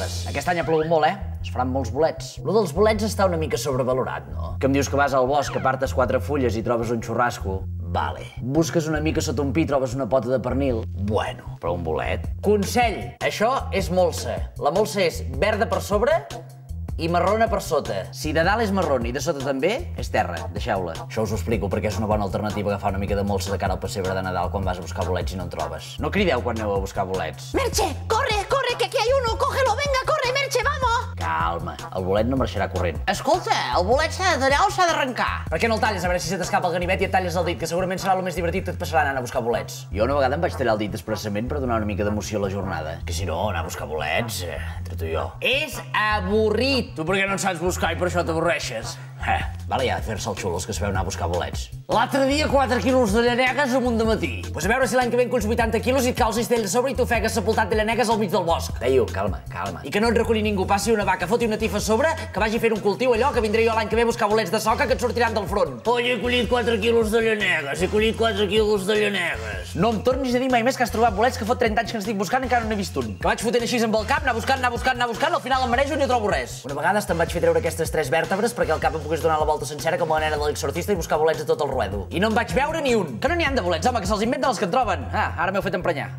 jornades. Aquest any ha plogut molt, Es faran molts bolets. Lo dels bolets està una mica sobrevalorat, no? Que em dius que vas al bosc, apartes 4 fulles i trobes un xurrasco. Vale. Busques una mica sota un pi i trobes una pota de pernil. Bueno, però un bolet... Consell, això és molsa. La molsa és verda per sobre i marrona per sota. Si de dalt és marrona i de sota també, és terra. Deixeu-la. Això us ho explico perquè és una bona alternativa agafar una mica de molsa de cara al pessebre de Nadal quan vas a buscar bolets i no en trobes. No crideu quan aneu a buscar bolets. Merche, corre, corre, que aquí hay uno, cógelo, venga, corre, Merche, vamos! Calma, el bolet no marxarà corrent. Escolta, el bolet s'ha de tallar o s'ha d'arrencar? Per què no el talles? A veure si se t'escapa el ganivet i et talles el dit, que segurament serà el més divertit que et passarà anant a buscar bolets. Jo una vegada em vaig tallar el dit expressament per donar una mica d'emoció a la jornada. Que si no, anar a buscar bolets, entre tu i jo. És avorrit! Tu per què no en saps buscar i per això t'avorreixes? Vale, ja, fer-se el xulo, els que sabeu anar a buscar bolets. L'altre dia 4 quilos de llanegues amunt de matí. Pues a veure si l'any que ve en 80 quilos i et cau el cistell de sobre i t'ofegues sepultat de llanegues al mig del bosc. Deio, calma, calma. I que no et reculli ningú, passi una vaca, foti una tifa a sobre, que vagi fent un cultiu allò, que vindré jo l'any que ve a buscar bolets de soca que et sortiran del front. Oi, he collit 4 quilos de llanegues, he collit 4 quilos de llanegues. No em tornis a dir mai més que has trobat bolets que fot 30 anys que n'estic buscant i encara no n'he vist un. Que vaig fotent així amb el cap, anar buscant, al final em marejo i no trobo res. Una vegada te'n vaig fer treure aquestes 3 vèrtebres perquè el cap em pogués donar la volta sencera com la nena de l'exorcista i buscar bolets a tot el ruedo. I no en vaig veure ni un. Que no n'hi han de bolets, home, que se'ls inventen els que en troben. Ara m'heu fet emprenyar.